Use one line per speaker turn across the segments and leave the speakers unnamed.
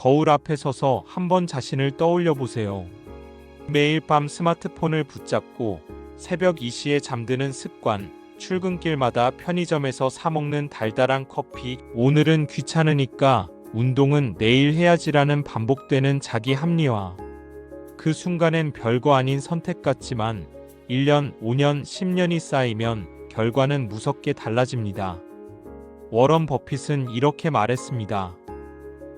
거울 앞에 서서 한번 자신을 떠올려 보세요. 매일 밤 스마트폰을 붙잡고 새벽 2시에 잠드는 습관, 출근길마다 편의점에서 사 먹는 달달한 커피, 오늘은 귀찮으니까 운동은 내일 해야지라는 반복되는 자기 합리화. 그 순간엔 별거 아닌 선택 같지만 1년, 5년, 10년이 쌓이면 결과는 무섭게 달라집니다. 워런 버핏은 이렇게 말했습니다.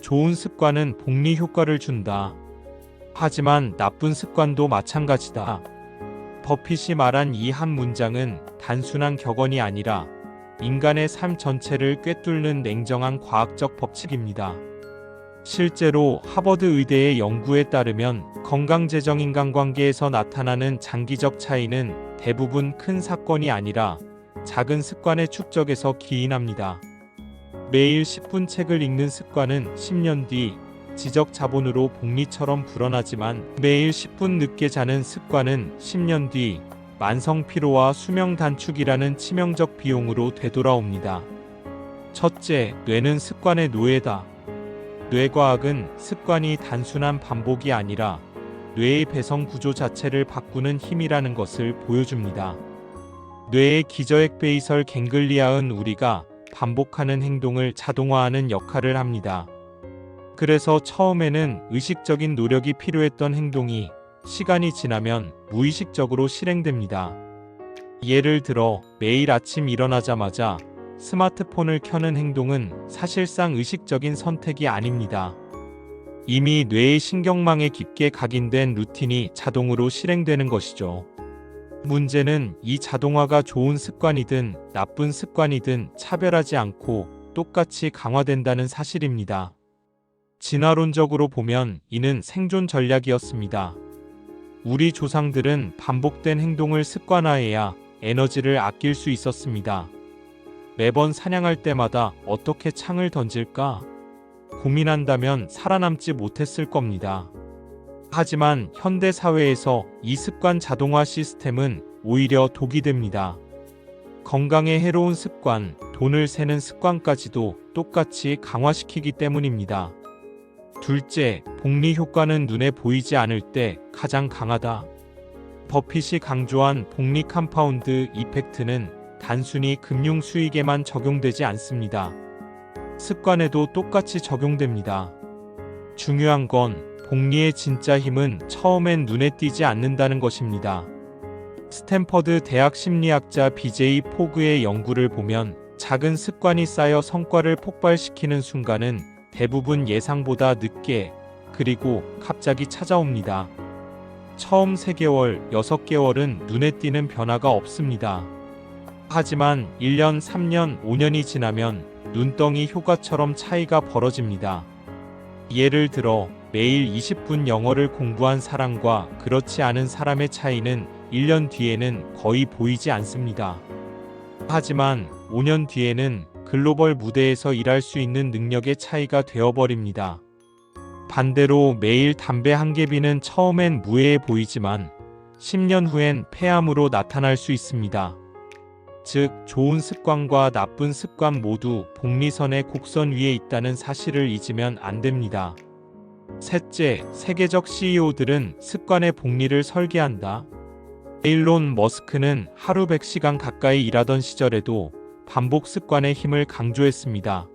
좋은 습관은 복리 효과를 준다. 하지만 나쁜 습관도 마찬가지다. 버핏이 말한 이 한 문장은 단순한 격언이 아니라 인간의 삶 전체를 꿰뚫는 냉정한 과학적 법칙입니다. 실제로 하버드 의대의 연구에 따르면 건강재정 인간관계에서 나타나는 장기적 차이는 대부분 큰 사건이 아니라 작은 습관의 축적에서 기인합니다. 매일 10분 책을 읽는 습관은 10년 뒤 지적 자본으로 복리처럼 불어나지만 매일 10분 늦게 자는 습관은 10년 뒤 만성 피로와 수명 단축이라는 치명적 비용으로 되돌아옵니다. 첫째, 뇌는 습관의 노예다. 뇌과학은 습관이 단순한 반복이 아니라 뇌의 배선 구조 자체를 바꾸는 힘이라는 것을 보여줍니다. 뇌의 기저핵 베이설 갱글리아은 우리가 반복하는 행동을 자동화하는 역할을 합니다. 그래서 처음에는 의식적인 노력이 필요했던 행동이 시간이 지나면 무의식적으로 실행됩니다. 예를 들어 매일 아침 일어나자마자 스마트폰을 켜는 행동은 사실상 의식적인 선택이 아닙니다. 이미 뇌의 신경망에 깊게 각인된 루틴이 자동으로 실행되는 것이죠. 문제는 이 자동화가 좋은 습관이든 나쁜 습관이든 차별하지 않고 똑같이 강화된다는 사실입니다. 진화론적으로 보면 이는 생존 전략이었습니다. 우리 조상들은 반복된 행동을 습관화해야 에너지를 아낄 수 있었습니다. 매번 사냥할 때마다 어떻게 창을 던질까 고민한다면 살아남지 못했을 겁니다. 하지만 현대 사회에서 이 습관 자동화 시스템은 오히려 독이 됩니다. 건강에 해로운 습관, 돈을 세는 습관까지도 똑같이 강화시키기 때문입니다. 둘째, 복리 효과는 눈에 보이지 않을 때 가장 강하다. 버핏이 강조한 복리 컴파운드 이펙트는 단순히 금융 수익에만 적용되지 않습니다. 습관에도 똑같이 적용됩니다. 중요한 건 복리의 진짜 힘은 처음엔 눈에 띄지 않는다는 것입니다. 스탠퍼드 대학 심리학자 BJ 포그의 연구를 보면 작은 습관이 쌓여 성과를 폭발시키는 순간은 대부분 예상보다 늦게 그리고 갑자기 찾아옵니다. 처음 3개월, 6개월은 눈에 띄는 변화가 없습니다. 하지만 1년, 3년, 5년이 지나면 눈덩이 효과처럼 차이가 벌어집니다. 예를 들어 매일 20분 영어를 공부한 사람과 그렇지 않은 사람의 차이는 1년 뒤에는 거의 보이지 않습니다. 하지만 5년 뒤에는 글로벌 무대에서 일할 수 있는 능력의 차이가 되어버립니다. 반대로 매일 담배 한 개비는 처음엔 무해해 보이지만 10년 후엔 폐암으로 나타날 수 있습니다. 즉, 좋은 습관과 나쁜 습관 모두 복리선의 곡선 위에 있다는 사실을 잊으면 안 됩니다. 셋째, 세계적 CEO들은 습관의 복리를 설계한다. 일론 머스크는 하루 100시간 가까이 일하던 시절에도 반복 습관의 힘을 강조했습니다.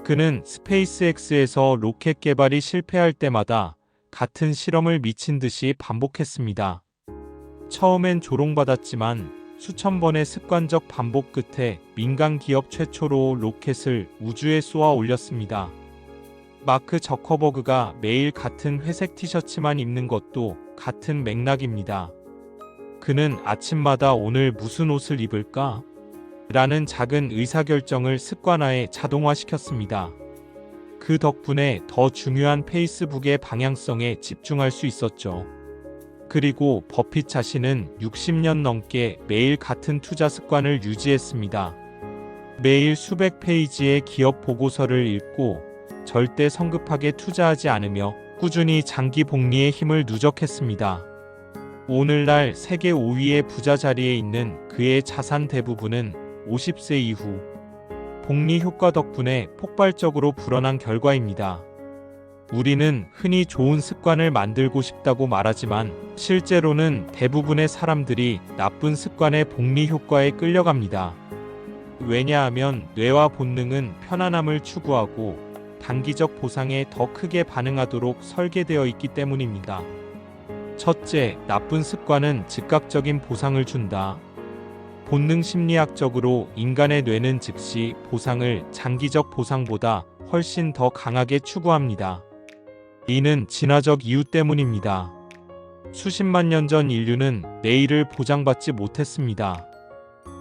그는 스페이스X에서 로켓 개발이 실패할 때마다 같은 실험을 미친 듯이 반복했습니다. 처음엔 조롱받았지만 수천 번의 습관적 반복 끝에 민간 기업 최초로 로켓을 우주에 쏘아 올렸습니다. 마크 저커버그가 매일 같은 회색 티셔츠만 입는 것도 같은 맥락입니다. 그는 아침마다 오늘 무슨 옷을 입을까? 라는 작은 의사결정을 습관화에 자동화시켰습니다. 그 덕분에 더 중요한 페이스북의 방향성에 집중할 수 있었죠. 그리고 버핏 자신은 60년 넘게 매일 같은 투자 습관을 유지했습니다. 매일 수백 페이지의 기업 보고서를 읽고 절대 성급하게 투자하지 않으며 꾸준히 장기 복리의 힘을 누적했습니다. 오늘날 세계 5위의 부자 자리에 있는 그의 자산 대부분은 50세 이후 복리 효과 덕분에 폭발적으로 불어난 결과입니다. 우리는 흔히 좋은 습관을 만들고 싶다고 말하지만 실제로는 대부분의 사람들이 나쁜 습관의 복리 효과에 끌려갑니다. 왜냐하면 뇌와 본능은 편안함을 추구하고 단기적 보상에 더 크게 반응하도록 설계되어 있기 때문입니다. 첫째, 나쁜 습관은 즉각적인 보상을 준다. 본능 심리학적으로 인간의 뇌는 즉시 보상을 장기적 보상보다 훨씬 더 강하게 추구합니다. 이는 진화적 이유 때문입니다. 수십만 년 전 인류는 내일을 보장받지 못했습니다.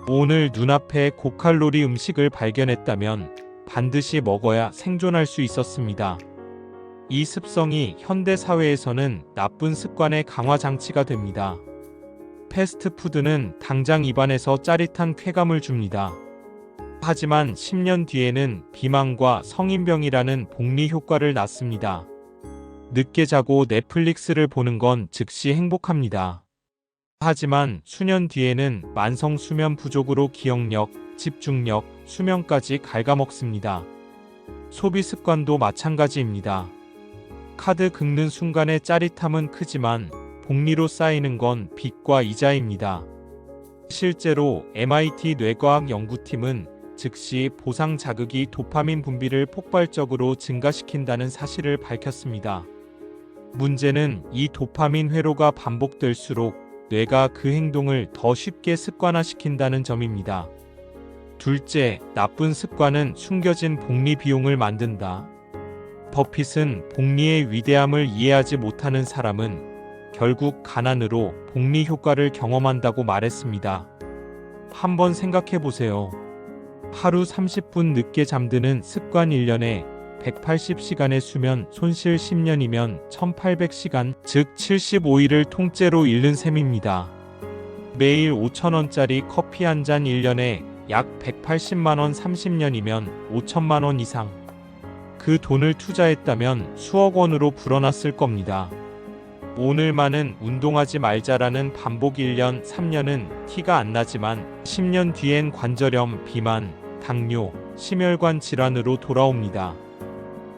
오늘 눈앞에 고칼로리 음식을 발견했다면 반드시 먹어야 생존할 수 있었습니다. 이 습성이 현대 사회에서는 나쁜 습관의 강화 장치가 됩니다. 패스트푸드는 당장 입안에서 짜릿한 쾌감을 줍니다. 하지만 10년 뒤에는 비만과 성인병이라는 복리 효과를 낳습니다. 늦게 자고 넷플릭스를 보는 건 즉시 행복합니다. 하지만 수년 뒤에는 만성 수면 부족으로 기억력, 집중력, 수면까지 갉아먹습니다. 소비 습관도 마찬가지입니다. 카드 긁는 순간의 짜릿함은 크지만 복리로 쌓이는 건 빚과 이자입니다. 실제로 MIT 뇌과학 연구팀은 즉시 보상 자극이 도파민 분비를 폭발적으로 증가시킨다는 사실을 밝혔습니다. 문제는 이 도파민 회로가 반복될수록 뇌가 그 행동을 더 쉽게 습관화시킨다는 점입니다. 둘째, 나쁜 습관은 숨겨진 복리 비용을 만든다. 버핏은 복리의 위대함을 이해하지 못하는 사람은 결국 가난으로 복리 효과를 경험한다고 말했습니다. 한번 생각해 보세요. 하루 30분 늦게 잠드는 습관 1년에 180시간의 수면 손실 10년이면 1800시간, 즉 75일을 통째로 잃는 셈입니다. 매일 5,000원짜리 커피 한 잔 1년에 약 180만원 30년이면 5천만원 이상. 그 돈을 투자했다면 수억 원으로 불어났을 겁니다. 오늘만은 운동하지 말자라는 반복 1년, 3년은 티가 안 나지만 10년 뒤엔 관절염, 비만, 당뇨, 심혈관 질환으로 돌아옵니다.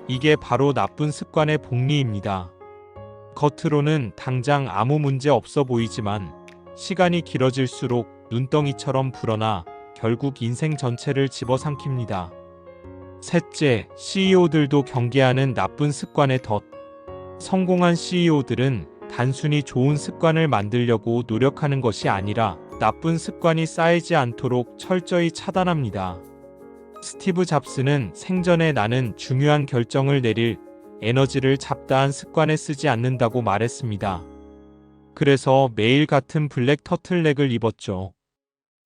이게 바로 나쁜 습관의 복리입니다. 겉으로는 당장 아무 문제 없어 보이지만 시간이 길어질수록 눈덩이처럼 불어나 결국 인생 전체를 집어삼킵니다. 셋째, CEO들도 경계하는 나쁜 습관의 덫. 성공한 CEO들은 단순히 좋은 습관을 만들려고 노력하는 것이 아니라 나쁜 습관이 쌓이지 않도록 철저히 차단합니다. 스티브 잡스는 생전에 나는 중요한 결정을 내릴 에너지를 잡다한 습관에 쓰지 않는다고 말했습니다. 그래서 매일 같은 블랙 터틀넥을 입었죠.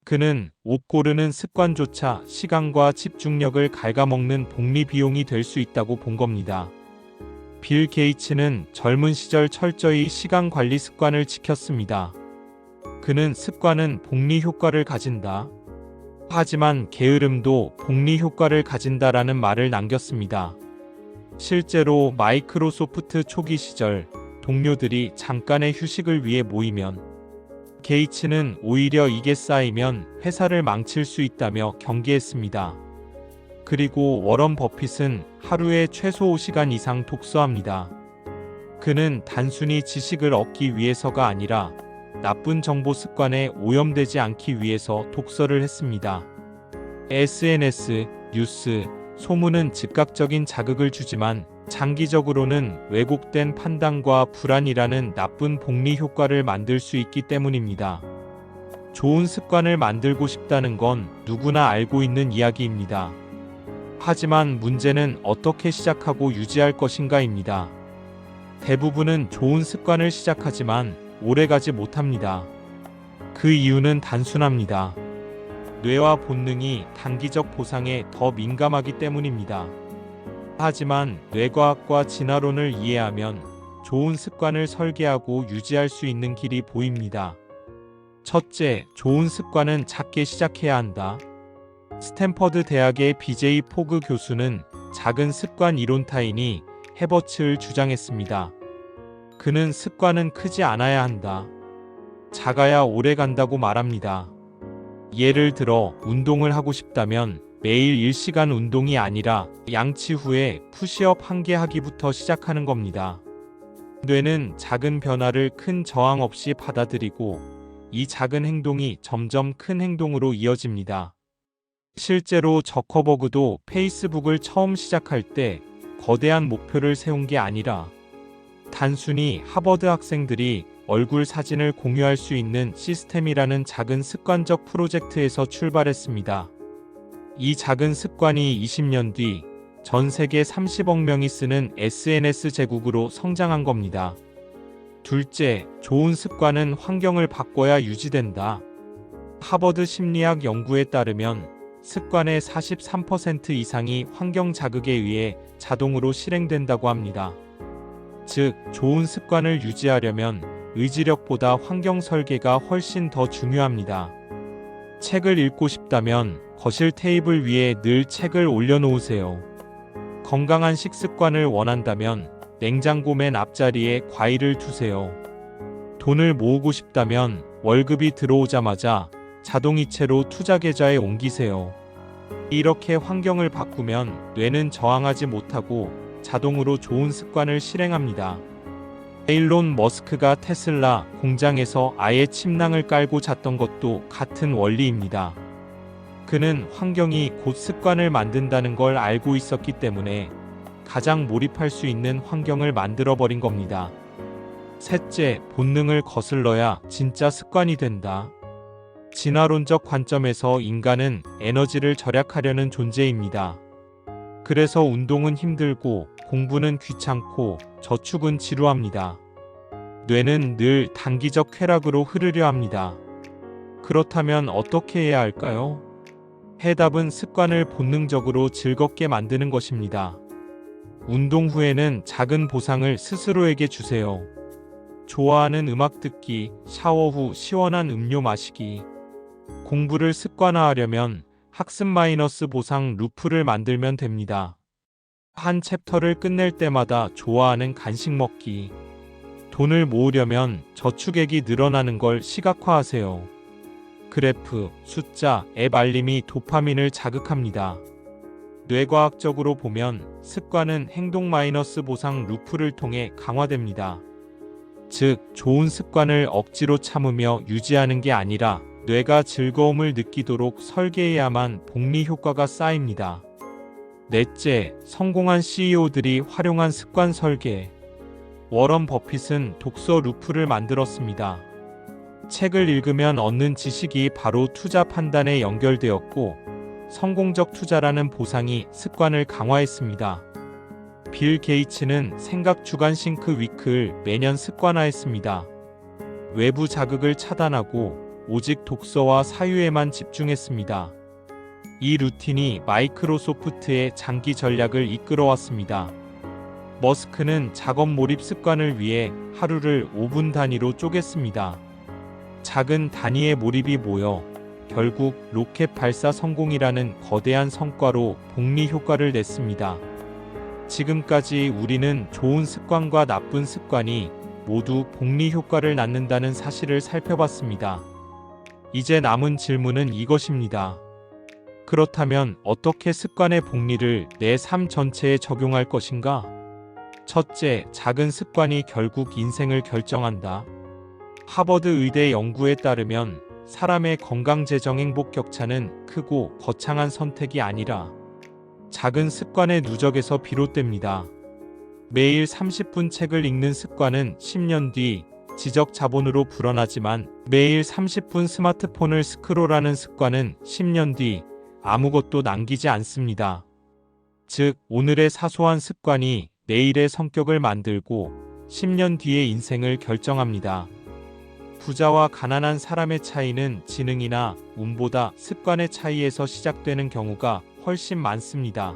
그는 옷 고르는 습관조차 시간과 집중력을 갉아먹는 복리 비용이 될 수 있다고 본 겁니다. 빌 게이츠는 젊은 시절 철저히 시간 관리 습관을 지켰습니다. 그는 습관은 복리 효과를 가진다. 하지만 게으름도 복리 효과를 가진다라는 말을 남겼습니다. 실제로 마이크로소프트 초기 시절 동료들이 잠깐의 휴식을 위해 모이면 게이츠는 오히려 이게 쌓이면 회사를 망칠 수 있다며 경계했습니다. 그리고 워런 버핏은 하루에 최소 5시간 이상 독서합니다. 그는 단순히 지식을 얻기 위해서가 아니라 나쁜 정보 습관에 오염되지 않기 위해서 독서를 했습니다. SNS, 뉴스, 소문은 즉각적인 자극을 주지만 장기적으로는 왜곡된 판단과 불안이라는 나쁜 복리 효과를 만들 수 있기 때문입니다. 좋은 습관을 만들고 싶다는 건 누구나 알고 있는 이야기입니다. 하지만 문제는 어떻게 시작하고 유지할 것인가입니다. 대부분은 좋은 습관을 시작하지만 오래가지 못합니다. 그 이유는 단순합니다. 뇌와 본능이 단기적 보상에 더 민감하기 때문입니다. 하지만 뇌과학과 진화론을 이해하면 좋은 습관을 설계하고 유지할 수 있는 길이 보입니다. 첫째, 좋은 습관은 작게 시작해야 한다. 스탠퍼드 대학의 BJ 포그 교수는 작은 습관 이론타이니 해버츠를 주장했습니다. 그는 습관은 크지 않아야 한다. 작아야 오래 간다고 말합니다. 예를 들어 운동을 하고 싶다면 매일 1시간 운동이 아니라 양치 후에 푸시업 1개 하기부터 시작하는 겁니다. 뇌는 작은 변화를 큰 저항 없이 받아들이고 이 작은 행동이 점점 큰 행동으로 이어집니다. 실제로 저커버그도 페이스북을 처음 시작할 때 거대한 목표를 세운 게 아니라 단순히 하버드 학생들이 얼굴 사진을 공유할 수 있는 시스템이라는 작은 습관적 프로젝트에서 출발했습니다. 이 작은 습관이 20년 뒤 전 세계 30억 명이 쓰는 SNS 제국으로 성장한 겁니다. 둘째, 좋은 습관은 환경을 바꿔야 유지된다. 하버드 심리학 연구에 따르면 습관의 43% 이상이 환경 자극에 의해 자동으로 실행된다고 합니다. 즉, 좋은 습관을 유지하려면 의지력보다 환경 설계가 훨씬 더 중요합니다. 책을 읽고 싶다면 거실 테이블 위에 늘 책을 올려놓으세요. 건강한 식습관을 원한다면 냉장고 맨 앞자리에 과일을 두세요. 돈을 모으고 싶다면 월급이 들어오자마자 자동이체로 투자 계좌에 옮기세요. 이렇게 환경을 바꾸면 뇌는 저항하지 못하고 자동으로 좋은 습관을 실행합니다. 일론 머스크가 테슬라 공장에서 아예 침낭을 깔고 잤던 것도 같은 원리입니다. 그는 환경이 곧 습관을 만든다는 걸 알고 있었기 때문에 가장 몰입할 수 있는 환경을 만들어버린 겁니다. 셋째, 본능을 거슬러야 진짜 습관이 된다. 진화론적 관점에서 인간은 에너지를 절약하려는 존재입니다. 그래서 운동은 힘들고 공부는 귀찮고 저축은 지루합니다. 뇌는 늘 단기적 쾌락으로 흐르려 합니다. 그렇다면 어떻게 해야 할까요? 해답은 습관을 본능적으로 즐겁게 만드는 것입니다. 운동 후에는 작은 보상을 스스로에게 주세요. 좋아하는 음악 듣기, 샤워 후 시원한 음료 마시기. 공부를 습관화하려면 학습 마이너스 보상 루프를 만들면 됩니다. 한 챕터를 끝낼 때마다 좋아하는 간식 먹기. 돈을 모으려면 저축액이 늘어나는 걸 시각화하세요. 그래프, 숫자, 앱 알림이 도파민을 자극합니다. 뇌과학적으로 보면 습관은 행동 마이너스 보상 루프를 통해 강화됩니다. 즉, 좋은 습관을 억지로 참으며 유지하는 게 아니라 뇌가 즐거움을 느끼도록 설계해야만 복리 효과가 쌓입니다. 넷째, 성공한 CEO들이 활용한 습관 설계. 워런 버핏은 독서 루프를 만들었습니다. 책을 읽으면 얻는 지식이 바로 투자 판단에 연결되었고 성공적 투자라는 보상이 습관을 강화했습니다. 빌 게이츠는 생각 주간 싱크 위크를 매년 습관화했습니다. 외부 자극을 차단하고 오직 독서와 사유에만 집중했습니다. 이 루틴이 마이크로소프트의 장기 전략을 이끌어왔습니다. 머스크는 작업 몰입 습관을 위해 하루를 5분 단위로 쪼갰습니다. 작은 단위의 몰입이 모여 결국 로켓 발사 성공이라는 거대한 성과로 복리 효과를 냈습니다. 지금까지 우리는 좋은 습관과 나쁜 습관이 모두 복리 효과를 낳는다는 사실을 살펴봤습니다. 이제 남은 질문은 이것입니다. 그렇다면 어떻게 습관의 복리를 내 삶 전체에 적용할 것인가? 첫째, 작은 습관이 결국 인생을 결정한다. 하버드 의대 연구에 따르면 사람의 건강 재정 행복 격차는 크고 거창한 선택이 아니라 작은 습관의 누적에서 비롯됩니다. 매일 30분 책을 읽는 습관은 10년 뒤 지적 자본으로 불어나지만 매일 30분 스마트폰을 스크롤하는 습관은 10년 뒤 아무것도 남기지 않습니다. 즉, 오늘의 사소한 습관이 내일의 성격을 만들고 10년 뒤의 인생을 결정합니다. 부자와 가난한 사람의 차이는 지능이나 운보다 습관의 차이에서 시작되는 경우가 훨씬 많습니다.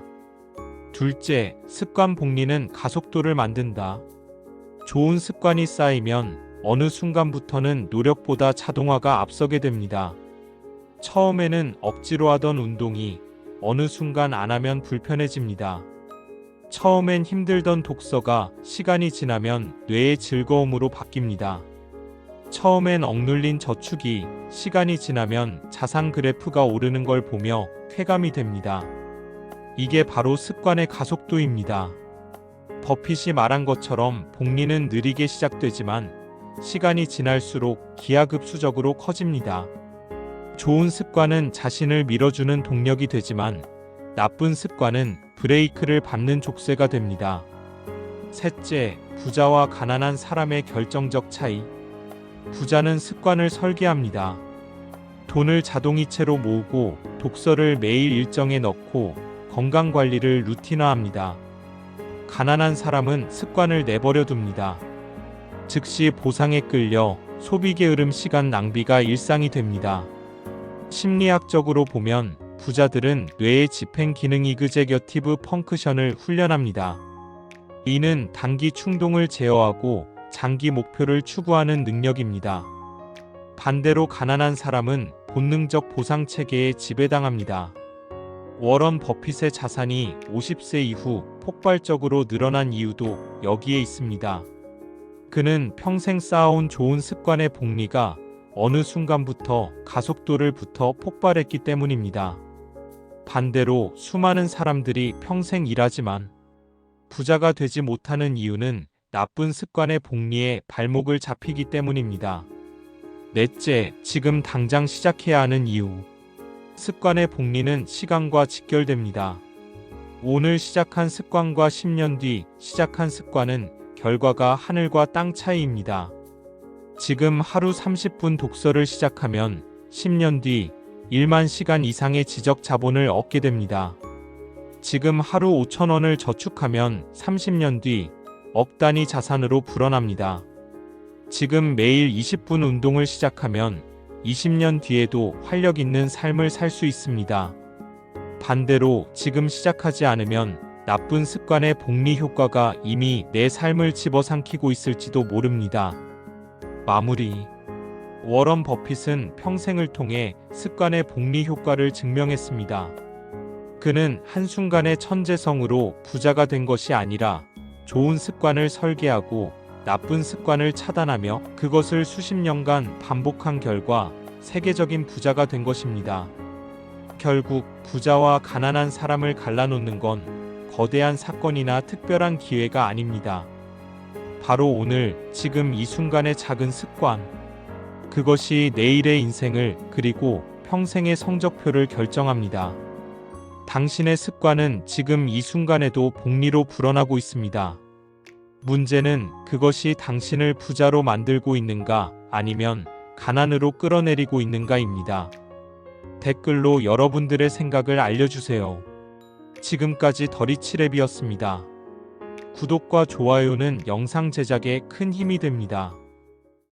둘째, 습관 복리는 가속도를 만든다. 좋은 습관이 쌓이면 어느 순간부터는 노력보다 자동화가 앞서게 됩니다. 처음에는 억지로 하던 운동이 어느 순간 안 하면 불편해집니다. 처음엔 힘들던 독서가 시간이 지나면 뇌의 즐거움으로 바뀝니다. 처음엔 억눌린 저축이 시간이 지나면 자산 그래프가 오르는 걸 보며 쾌감이 됩니다. 이게 바로 습관의 가속도입니다. 버핏이 말한 것처럼 복리는 느리게 시작되지만 시간이 지날수록 기하급수적으로 커집니다. 좋은 습관은 자신을 밀어주는 동력이 되지만 나쁜 습관은 브레이크를 밟는 족쇄가 됩니다. 셋째, 부자와 가난한 사람의 결정적 차이. 부자는 습관을 설계합니다. 돈을 자동이체로 모으고 독서를 매일 일정에 넣고 건강관리를 루틴화합니다. 가난한 사람은 습관을 내버려 둡니다. 즉시 보상에 끌려 소비 게으름, 시간 낭비가 일상이 됩니다. 심리학적으로 보면 부자들은 뇌의 집행 기능 이그제겨티브 펑크션을 훈련합니다. 이는 단기 충동을 제어하고 장기 목표를 추구하는 능력입니다. 반대로 가난한 사람은 본능적 보상 체계에 지배당합니다. 워런 버핏의 자산이 50세 이후 폭발적으로 늘어난 이유도 여기에 있습니다. 그는 평생 쌓아온 좋은 습관의 복리가 어느 순간부터 가속도를 붙어 폭발했기 때문입니다. 반대로 수많은 사람들이 평생 일하지만 부자가 되지 못하는 이유는 나쁜 습관의 복리에 발목을 잡히기 때문입니다. 넷째, 지금 당장 시작해야 하는 이유. 습관의 복리는 시간과 직결됩니다. 오늘 시작한 습관과 10년 뒤 시작한 습관은 결과가 하늘과 땅 차이입니다. 지금 하루 30분 독서를 시작하면 10년 뒤 1만 시간 이상의 지적 자본을 얻게 됩니다. 지금 하루 5,000원을 저축하면 30년 뒤 억 단위 자산으로 불어납니다. 지금 매일 20분 운동을 시작하면 20년 뒤에도 활력 있는 삶을 살 수 있습니다. 반대로 지금 시작하지 않으면 나쁜 습관의 복리 효과가 이미 내 삶을 집어삼키고 있을지도 모릅니다. 마무리. 워런 버핏은 평생을 통해 습관의 복리 효과를 증명했습니다. 그는 한순간의 천재성으로 부자가 된 것이 아니라 좋은 습관을 설계하고 나쁜 습관을 차단하며 그것을 수십 년간 반복한 결과 세계적인 부자가 된 것입니다. 결국 부자와 가난한 사람을 갈라놓는 건 거대한 사건이나 특별한 기회가 아닙니다. 바로 오늘, 지금 이 순간의 작은 습관. 그것이 내일의 인생을, 그리고 평생의 성적표를 결정합니다. 당신의 습관은 지금 이 순간에도 복리로 불어나고 있습니다. 문제는 그것이 당신을 부자로 만들고 있는가, 아니면 가난으로 끌어내리고 있는가입니다. 댓글로 여러분들의 생각을 알려주세요. 지금까지 더리치랩이었습니다. 구독과 좋아요는 영상 제작에 큰 힘이 됩니다.